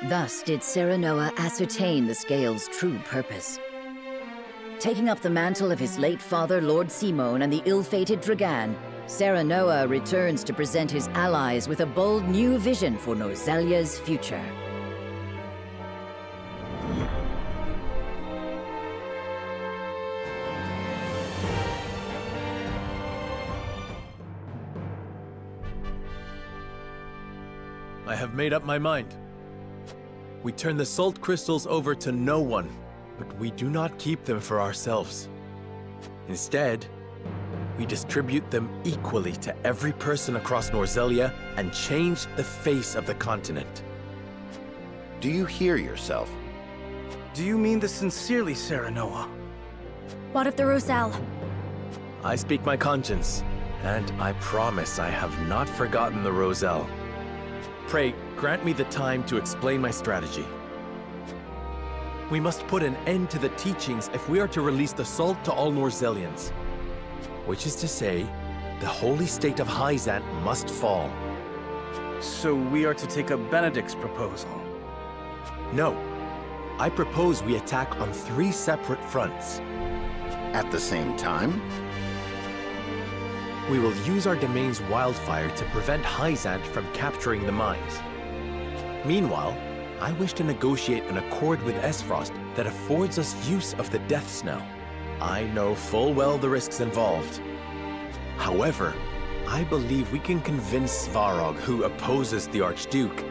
Thus did Serenoa ascertain the Scale's true purpose. Taking up the mantle of his late father, Lord Simone, and the ill-fated Dragan, Serenoa returns to present his allies with a bold new vision for Norzelia's future. I have made up my mind. We turn the salt crystals over to no one, but we do not keep them for ourselves. Instead, we distribute them equally to every person across Norzelia and change the face of the continent. Do you hear yourself? Do you mean this sincerely, Serenoa? What of the Roselle? I speak my conscience, and I promise I have not forgotten the Roselle. Pray, grant me the time to explain my strategy. We must put an end to the teachings if we are to release the salt to all Norzelians. Which is to say, the holy state of Hyzant must fall. So we are to take up Benedict's proposal? No. I propose we attack on 3 separate fronts. At the same time? We will use our domain's wildfire to prevent Hyzant from capturing the mines. Meanwhile, I wish to negotiate an accord with Esfrost that affords us use of the Death Snow. I know full well the risks involved. However, I believe we can convince Svarog, who opposes the Archduke,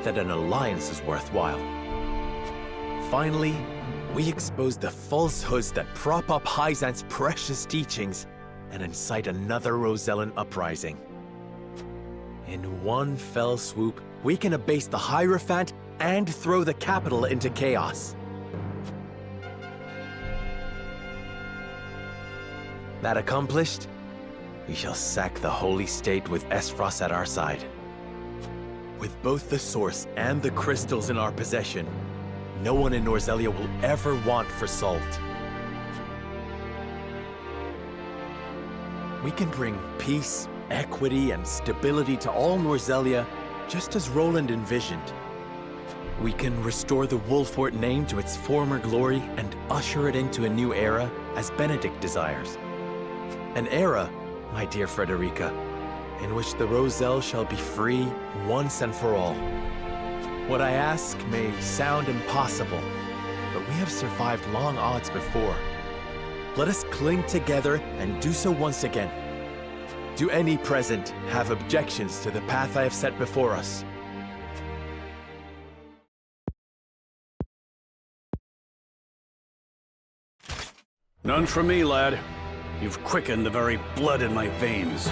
that an alliance is worthwhile. Finally, we expose the falsehoods that prop up Hyzant's precious teachings and incite another Rosellan uprising. In one fell swoop, we can abase the Hierophant and throw the capital into chaos. That accomplished, we shall sack the Holy State with Esfros at our side. With both the source and the crystals in our possession, no one in Norzelia will ever want for salt. We can bring peace, equity, and stability to all Norzelia, just as Roland envisioned. We can restore the Wolfort name to its former glory and usher it into a new era, as Benedict desires. An era, my dear Frederica, in which the Roselle shall be free once and for all. What I ask may sound impossible, but we have survived long odds before. Let us cling together and do so once again. Do any present have objections to the path I have set before us? None for me, lad. You've quickened the very blood in my veins.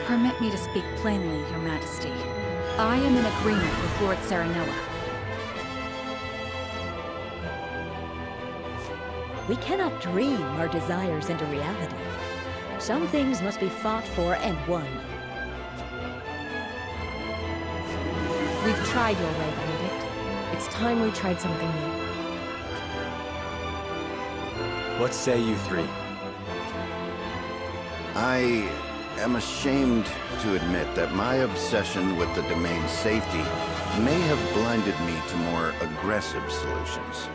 Permit me to speak plainly, Your Majesty. I am in agreement with Lord Serenoa. We cannot dream our desires into reality. Some things must be fought for and won. We've tried your way, Benedict. It's time we tried something new. What say you 3? I am ashamed to admit that my obsession with the domain's safety may have blinded me to more aggressive solutions.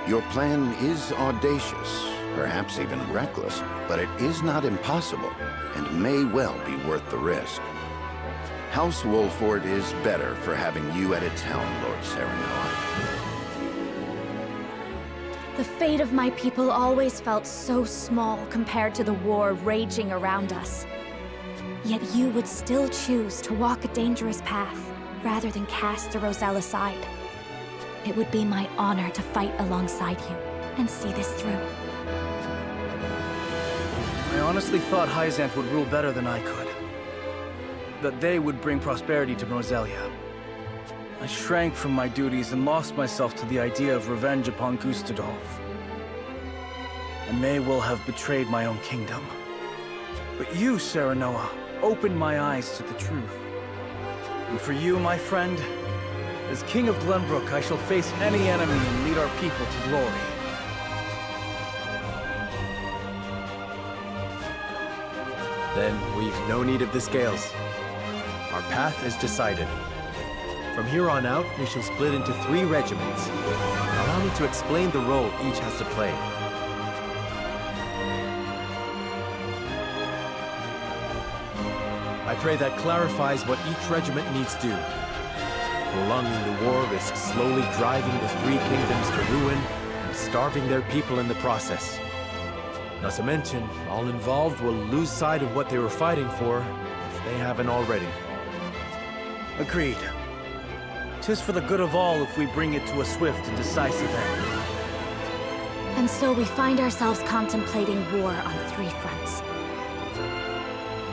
Your plan is audacious, perhaps even reckless, but it is not impossible, and may well be worth the risk. House Wolford is better for having you at its helm, Lord Serenoa. The fate of my people always felt so small compared to the war raging around us. Yet you would still choose to walk a dangerous path, rather than cast the Roselle aside. It would be my honor to fight alongside you, and see this through. I honestly thought Hyzant would rule better than I could. That they would bring prosperity to Norzelia. I shrank from my duties and lost myself to the idea of revenge upon Gustadolf. I may well have betrayed my own kingdom. But you, Serenoa, opened my eyes to the truth. And for you, my friend, as King of Glenbrook, I shall face any enemy and lead our people to glory. Then we've no need of the scales. Our path is decided. From here on out, we shall split into 3 regiments. Allow me to explain the role each has to play. I pray that clarifies what each regiment needs do. Prolonging the war risks slowly driving the 3 kingdoms to ruin and starving their people in the process. Not to mention, all involved will lose sight of what they were fighting for, if they haven't already. Agreed. 'Tis for the good of all if we bring it to a swift and decisive end. And so we find ourselves contemplating war on 3 fronts.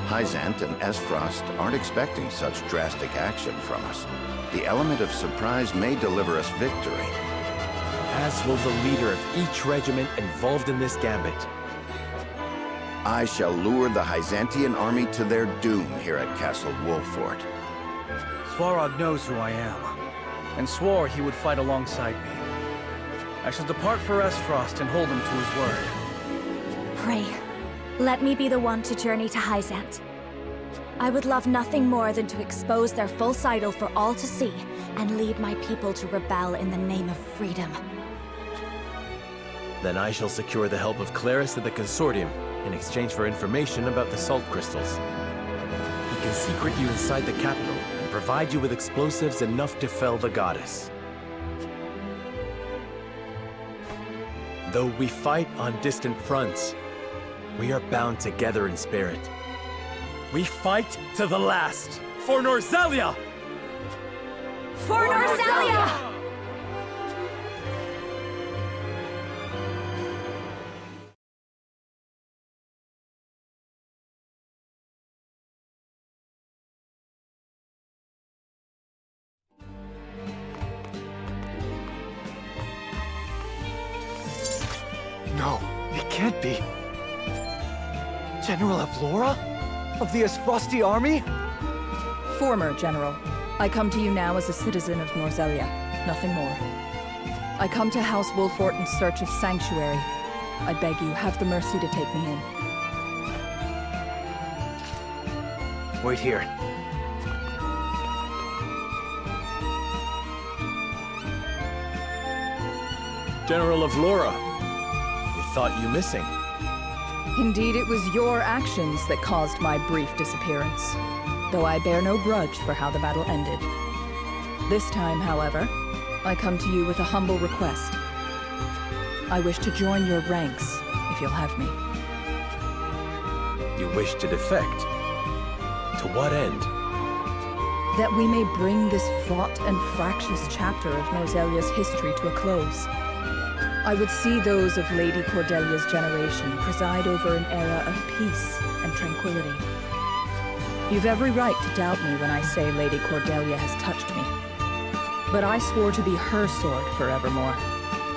Hyzant and Esfrost aren't expecting such drastic action from us. The element of surprise may deliver us victory. As will the leader of each regiment involved in this gambit. I shall lure the Hyzantian army to their doom here at Castle Wolffort. Svarog knows who I am, and swore he would fight alongside me. I shall depart for Esfrost and hold him to his word. Pray, let me be the one to journey to Hyzant. I would love nothing more than to expose their false idol for all to see, and lead my people to rebel in the name of freedom. Then I shall secure the help of Claris and the Consortium in exchange for information about the salt crystals. He can secret you inside the capital and provide you with explosives enough to fell the goddess. Though we fight on distant fronts, we are bound together in spirit. We fight to the last for Norzelia! For Norzelia! No, it can't be. General Avlora? Of the Asfrosti army? Former General. I come to you now as a citizen of Norzelia, nothing more. I come to House Wolffort in search of sanctuary. I beg you, have the mercy to take me in. Wait here. General Avlora, we thought you missing. Indeed, it was your actions that caused my brief disappearance, though I bear no grudge for how the battle ended. This time, however, I come to you with a humble request. I wish to join your ranks, if you'll have me. You wish to defect? To what end? That we may bring this fraught and fractious chapter of Norzelia's history to a close. I would see those of Lady Cordelia's generation preside over an era of peace and tranquility. You've every right to doubt me when I say Lady Cordelia has touched me. But I swore to be her sword forevermore,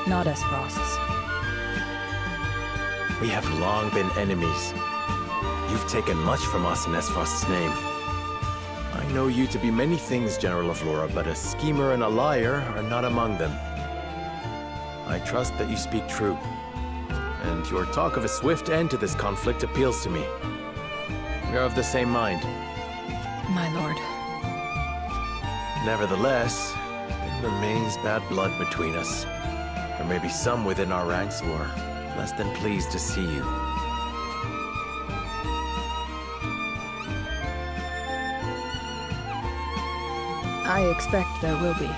not Esfrost's. We have long been enemies. You've taken much from us in Esfrost's name. I know you to be many things, General Avlora, but a schemer and a liar are not among them. I trust that you speak true, and your talk of a swift end to this conflict appeals to me. We are of the same mind. My lord. Nevertheless, there remains bad blood between us. There may be some within our ranks who are less than pleased to see you. I expect there will be.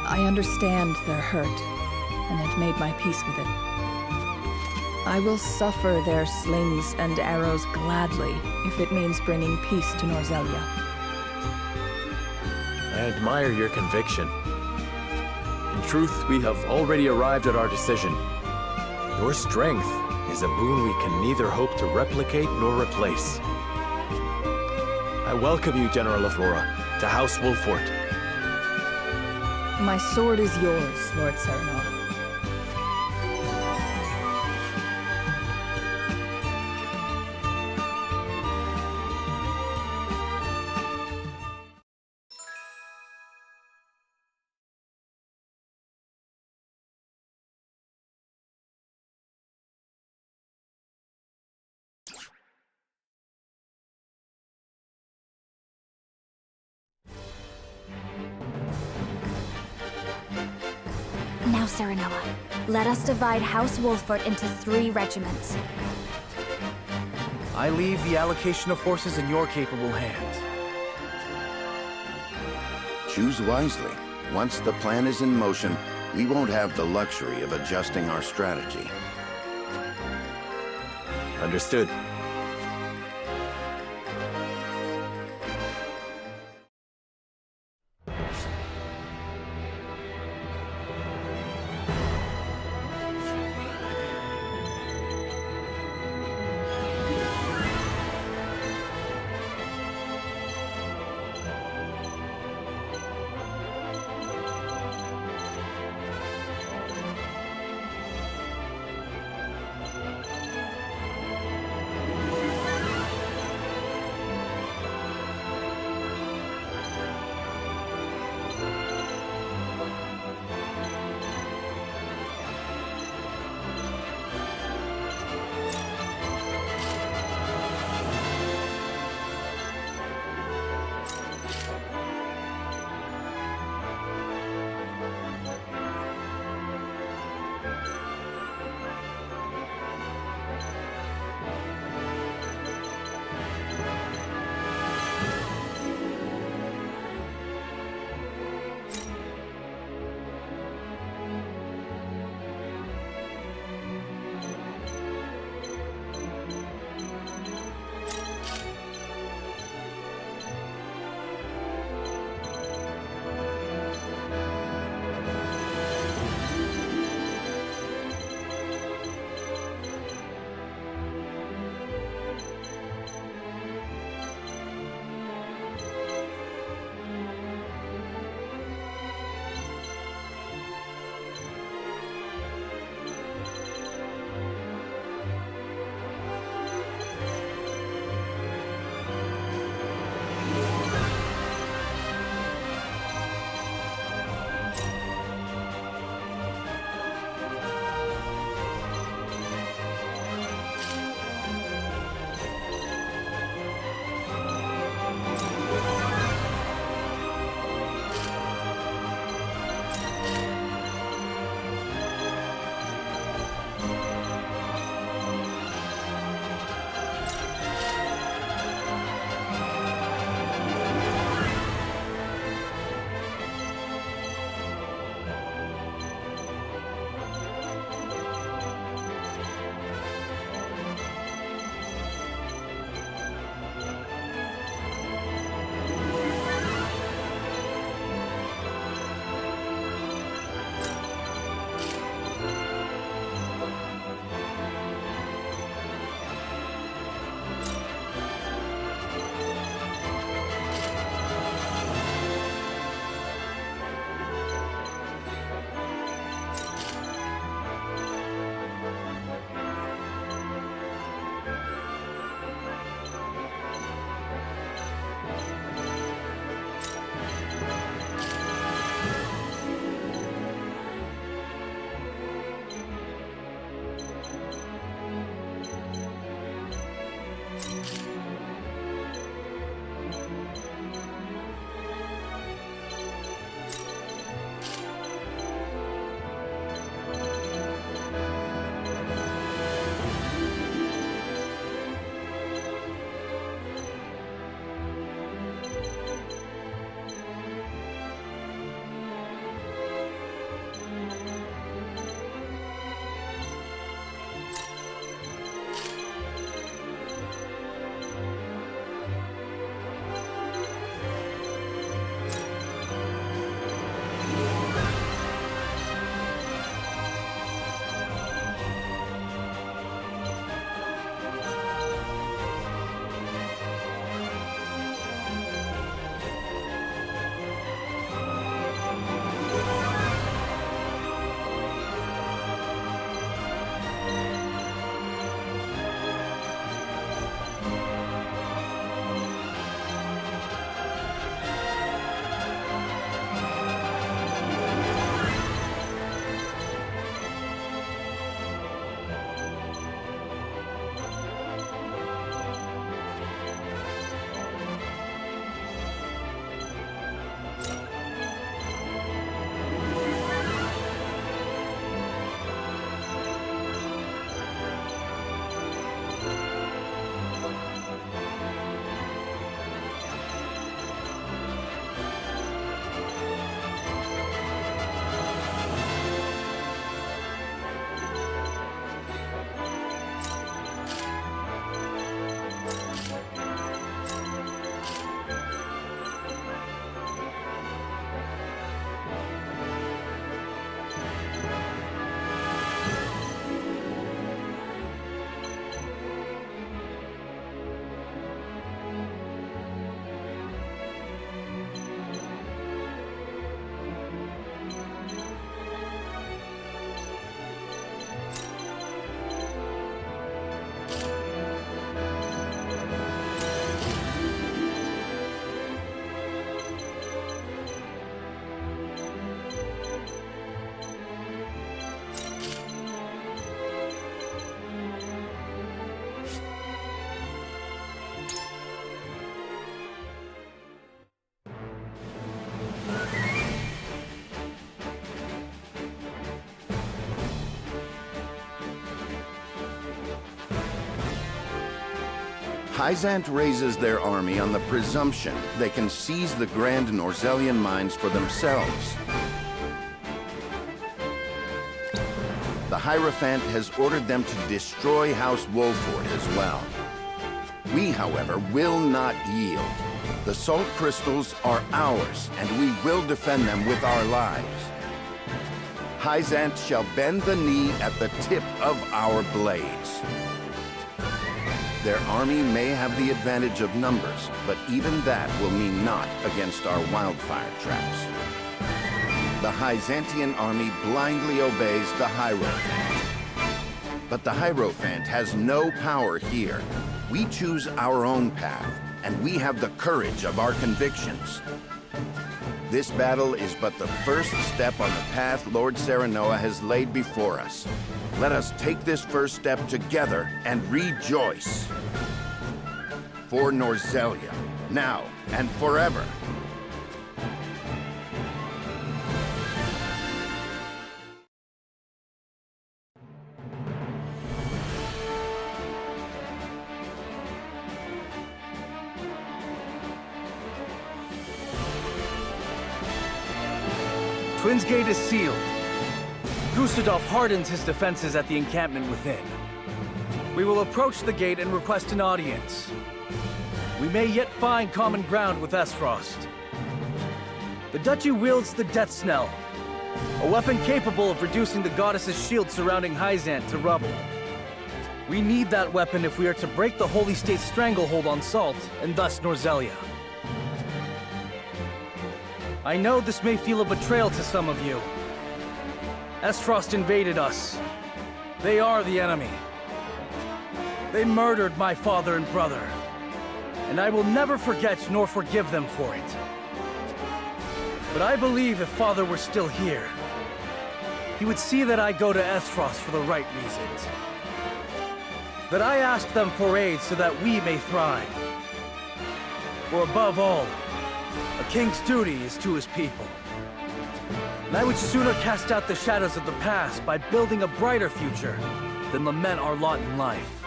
I understand their hurt, and have made my peace with it. I will suffer their slings and arrows gladly, if it means bringing peace to Norzelia. I admire your conviction. In truth, we have already arrived at our decision. Your strength is a boon we can neither hope to replicate nor replace. I welcome you, General Avlora, to House Wolffort. My sword is yours, Lord Serenor. Serenoa. Let us divide House Wolford into 3 regiments. I leave the allocation of forces in your capable hands. Choose wisely. Once the plan is in motion, we won't have the luxury of adjusting our strategy. Understood. Hyzant raises their army on the presumption they can seize the Grand Norzelian mines for themselves. The Hierophant has ordered them to destroy House Wolford as well. We, however, will not yield. The salt crystals are ours, and we will defend them with our lives. Hyzant shall bend the knee at the tip of our blades. Their army may have the advantage of numbers, but even that will mean naught against our wildfire traps. The Hyzantian army blindly obeys the Hierophant. But the Hierophant has no power here. We choose our own path, and we have the courage of our convictions. This battle is but the first step on the path Lord Serenoa has laid before us. Let us take this first step together and rejoice. For Norzelia, now and forever. Twins Gate is sealed. Gustadolf hardens his defenses at the encampment within. We will approach the gate and request an audience. We may yet find common ground with Esfrost. The Duchy wields the Death Snell, a weapon capable of reducing the goddess's shield surrounding Hyzant to rubble. We need that weapon if we are to break the Holy State's stranglehold on Salt, and thus Norzelia. I know this may feel a betrayal to some of you. Esfrost invaded us. They are the enemy. They murdered my father and brother, and I will never forget nor forgive them for it. But I believe if Father were still here, he would see that I go to Esfrost for the right reasons. That I ask them for aid so that we may thrive. For above all, a king's duty is to his people. And I would sooner cast out the shadows of the past by building a brighter future than lament our lot in life.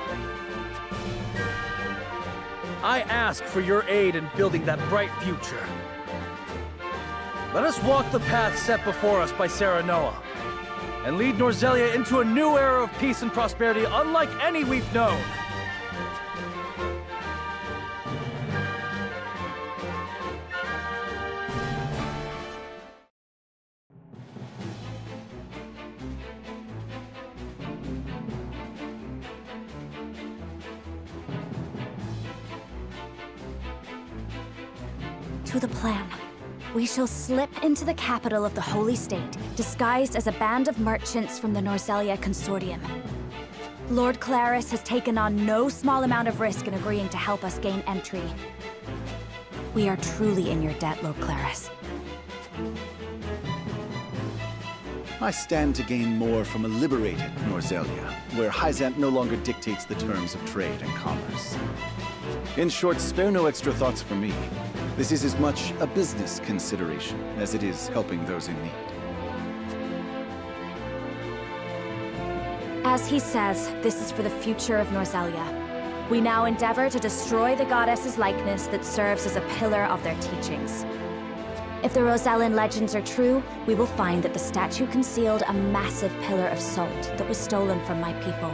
I ask for your aid in building that bright future. Let us walk the path set before us by Serenoa, and lead Norzelia into a new era of peace and prosperity unlike any we've known. To the plan. We shall slip into the capital of the Holy State, disguised as a band of merchants from the Norzelia Consortium. Lord Claris has taken on no small amount of risk in agreeing to help us gain entry. We are truly in your debt, Lord Claris. I stand to gain more from a liberated Norzelia, where Hyzant no longer dictates the terms of trade and commerce. In short, spare no extra thoughts for me. This is as much a business consideration as it is helping those in need. As he says, this is for the future of Norzelia. We now endeavor to destroy the goddess's likeness that serves as a pillar of their teachings. If the Rosellan legends are true, we will find that the statue concealed a massive pillar of salt that was stolen from my people.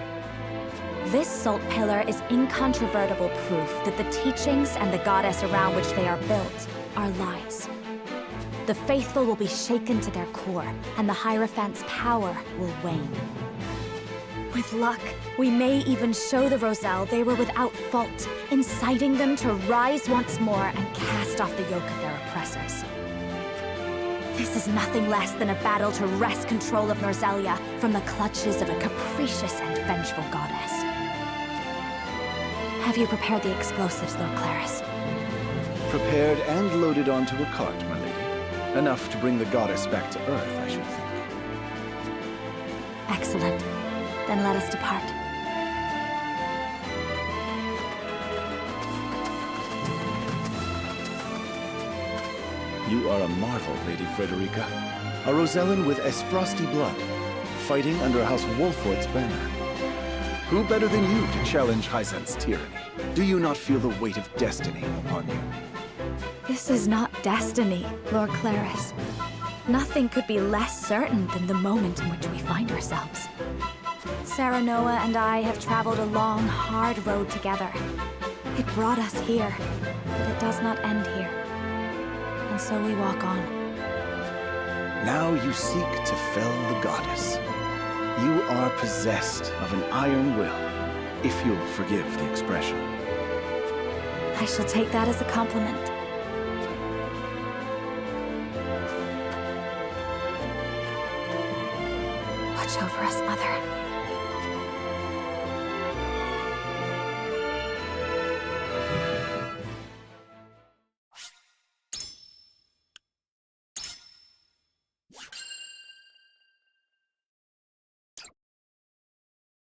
This salt pillar is incontrovertible proof that the teachings and the goddess around which they are built are lies. The faithful will be shaken to their core, and the Hierophant's power will wane. With luck, we may even show the Roselle they were without fault, inciting them to rise once more and cast off the yoke of their oppressors. This is nothing less than a battle to wrest control of Norzelia from the clutches of a capricious and vengeful goddess. Have you prepared the explosives, Lord Claris? Prepared and loaded onto a cart, my lady. Enough to bring the goddess back to Earth, I should think. Excellent. Then let us depart. You are a marvel, Lady Frederica. A Rosellan with Esfrosti blood, fighting under House Wolford's banner. Who better than you to challenge Hyzant's tyranny? Do you not feel the weight of destiny upon you? This is not destiny, Lord Claris. Nothing could be less certain than the moment in which we find ourselves. Serenoa and I have traveled a long, hard road together. It brought us here, but it does not end here. And so we walk on. Now you seek to fell the goddess. You are possessed of an iron will, if you'll forgive the expression. I shall take that as a compliment. Watch over us, Mother.